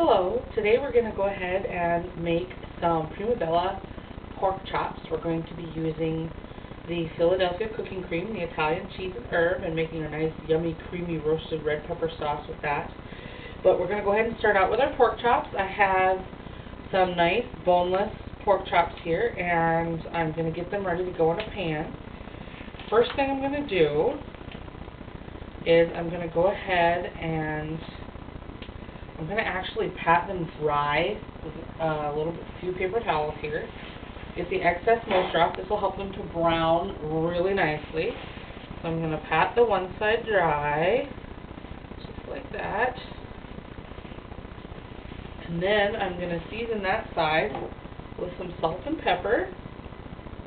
Hello, today we're going to go ahead and make some Prima pork chops. We're going to be using the Philadelphia cooking cream, the Italian cheese and herb, and making a nice yummy creamy roasted red pepper sauce with that. But we're going to go ahead and start out with our pork chops. I have some nice boneless pork chops here, and I'm going to get them ready to go in a pan. First thing I'm going to do is I'm going to go ahead and I'm going to actually pat them dry with a few paper towels here. Get the excess moisture off. This will help them to brown really nicely. So I'm going to pat the one side dry, just like that. And then I'm going to season that side with some salt and pepper,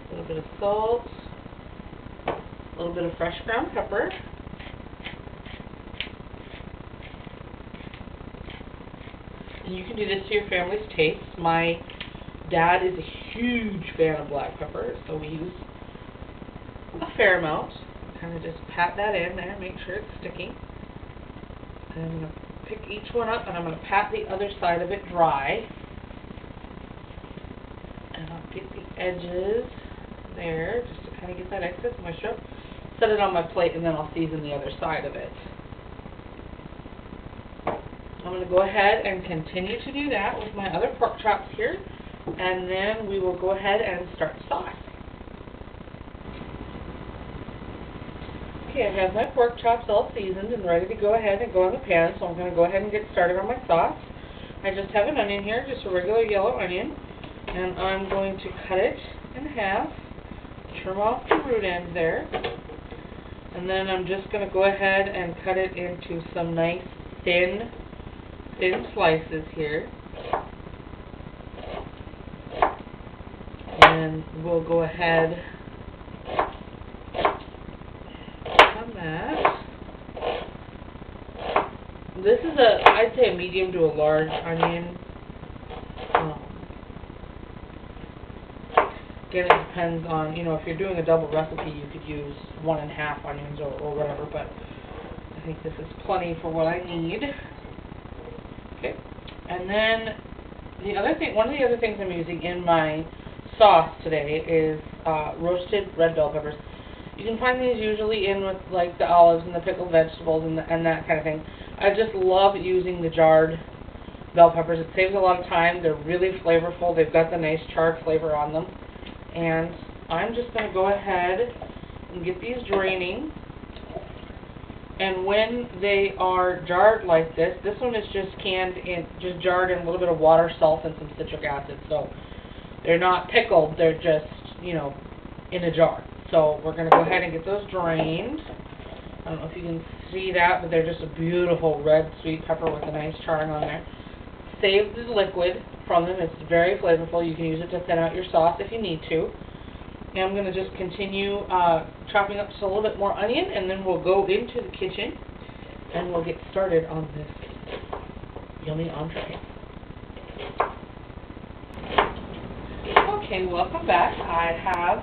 a little bit of salt, a little bit of fresh ground pepper. And you can do this to your family's taste. My dad is a huge fan of black pepper, so we use a fair amount. Kind of just pat that in there, make sure it's sticky. And I'm going to pick each one up, and I'm going to pat the other side of it dry. And I'll get the edges there, just to kind of get that excess moisture. Set it on my plate, and then I'll season the other side of it. I'm going to go ahead and continue to do that with my other pork chops here, and then we will go ahead and start the sauce. Okay, I have my pork chops all seasoned and ready to go ahead and go in the pan, so I'm going to go ahead and get started on my sauce. I just have an onion here, just a regular yellow onion, and I'm going to cut it in half, trim off the root end there, and then I'm just going to go ahead and cut it into some nice thin slices here, and we'll go ahead on that. This is I'd say a medium to a large onion. Again, it depends on, if you're doing a double recipe, you could use 1½ onions or whatever, but I think this is plenty for what I need. Okay, and then one of the other things I'm using in my sauce today is roasted red bell peppers. You can find these usually in with like the olives and the pickled vegetables and that kind of thing. I just love using the jarred bell peppers. It saves a lot of time. They're really flavorful. They've got the nice charred flavor on them. And I'm just going to go ahead and get these draining. And when they are jarred like this one is just jarred in a little bit of water, salt, and some citric acid. So they're not pickled, they're just, in a jar. So we're going to go ahead and get those drained. I don't know if you can see that, but they're just a beautiful red sweet pepper with a nice charring on there. Save the liquid from them. It's very flavorful. You can use it to thin out your sauce if you need to. And I'm going to just continue chopping up just a little bit more onion, and then we'll go into the kitchen and we'll get started on this yummy entree. Okay, welcome back. I have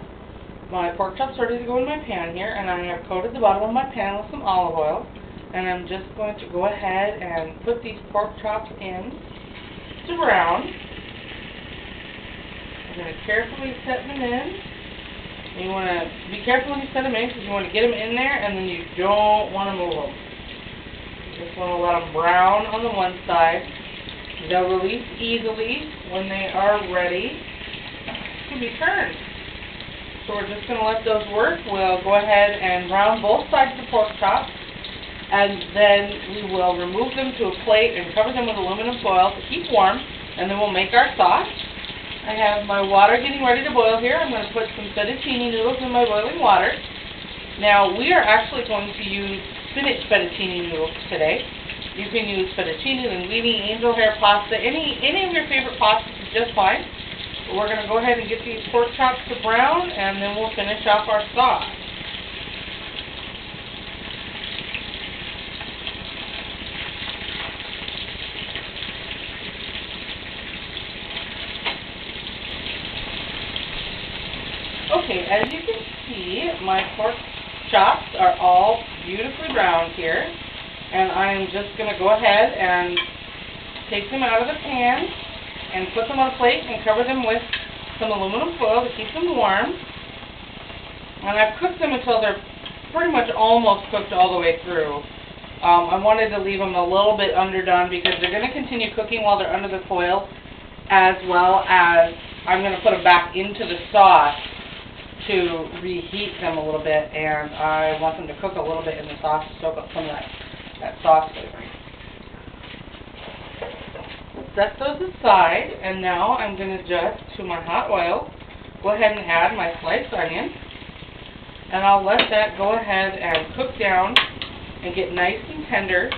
my pork chops ready to go in my pan here, and I have coated the bottom of my pan with some olive oil. And I'm just going to go ahead and put these pork chops in to brown. I'm going to carefully set them in. You want to be careful when you set them in, because you want to get them in there and then you don't want to move them. You just want to let them brown on the one side. They'll release easily when they are ready to be turned. So we're just going to let those work. We'll go ahead and brown both sides of the pork chops, and then we will remove them to a plate and cover them with aluminum foil to keep warm, and then we'll make our sauce. I have my water getting ready to boil here. I'm going to put some fettuccine noodles in my boiling water. Now, we are actually going to use spinach fettuccine noodles today. You can use fettuccine, linguine, angel hair pasta, any of your favorite pastas is just fine. But we're going to go ahead and get these pork chops to brown, and then we'll finish off our sauce. Okay, as you can see, my pork chops are all beautifully browned here, and I am just going to go ahead and take them out of the pan and put them on a plate and cover them with some aluminum foil to keep them warm. And I've cooked them until they're pretty much almost cooked all the way through. I wanted to leave them a little bit underdone because they're going to continue cooking while they're under the foil, as well as I'm going to put them back into the sauce to reheat them a little bit, and I want them to cook a little bit in the sauce to soak up some of that sauce flavor. Set those aside, and now I'm going to just, to my hot oil, go ahead and add my sliced onion, and I'll let that go ahead and cook down and get nice and tender.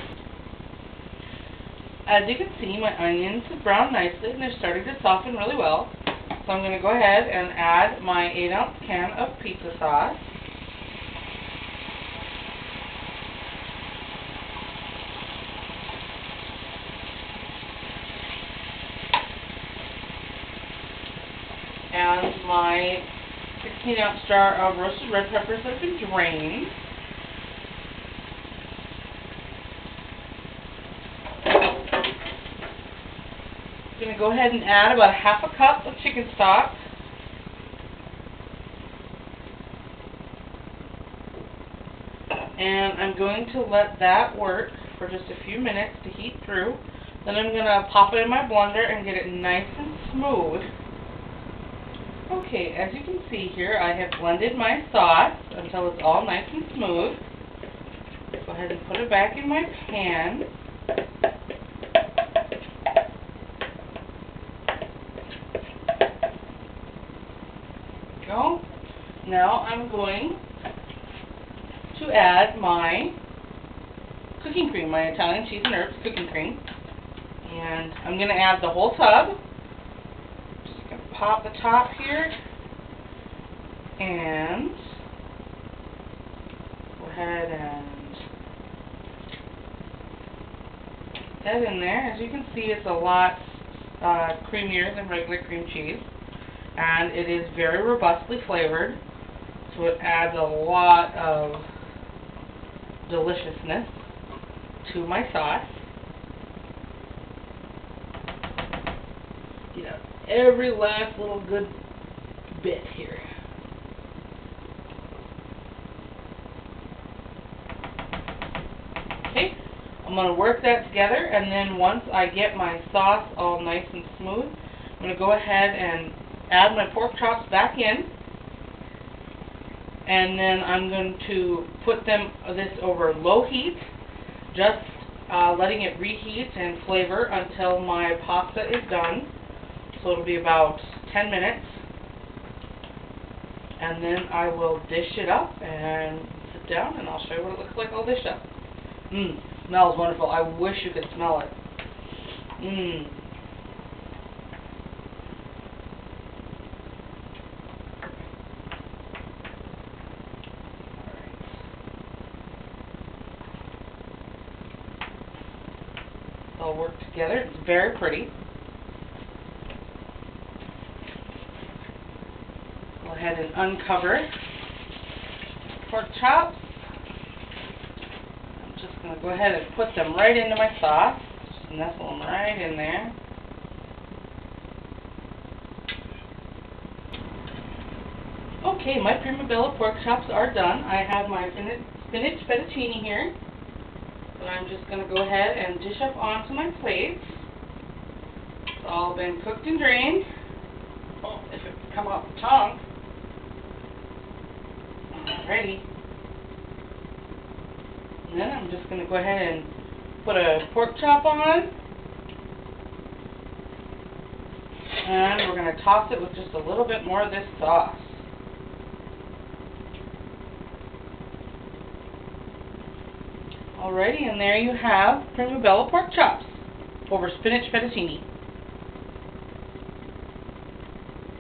As you can see, my onions have browned nicely and they're starting to soften really well. So I'm going to go ahead and add my 8-ounce can of pizza sauce. And my 16-ounce jar of roasted red peppers that have been drained. I'm going to go ahead and add about half a cup of chicken stock. And I'm going to let that work for just a few minutes to heat through. Then I'm going to pop it in my blender and get it nice and smooth. Okay, as you can see here, I have blended my sauce until it's all nice and smooth. Go ahead and put it back in my pan. Go. Now I'm going to add my cooking cream, my Italian cheese and herbs cooking cream. And I'm going to add the whole tub. Just going to pop the top here. And go ahead and put that in there. As you can see, it's a lot creamier than regular cream cheese. And it is very robustly flavored, so it adds a lot of deliciousness to my sauce. Get out every last little good bit here. Okay, I'm going to work that together, and then once I get my sauce all nice and smooth, I'm going to go ahead and add my pork chops back in, and then I'm going to put this over low heat, just letting it reheat and flavor until my pasta is done. So it'll be about 10 minutes, and then I will dish it up and sit down, and I'll show you what it looks like all dished up. Smells wonderful. I wish you could smell it. All work together. It's very pretty. Go ahead and uncover pork chops. I'm just going to go ahead and put them right into my sauce. Just nestle them right in there. Okay, my Prima pork chops are done. I have my spinach fettuccine here. So I'm just going to go ahead and dish up onto my plate. It's all been cooked and drained. Oh, if it would come off the tongue. Alrighty. And then I'm just going to go ahead and put a pork chop on. And we're going to toss it with just a little bit more of this sauce. Alrighty, and there you have Prima pork chops over spinach fettuccine.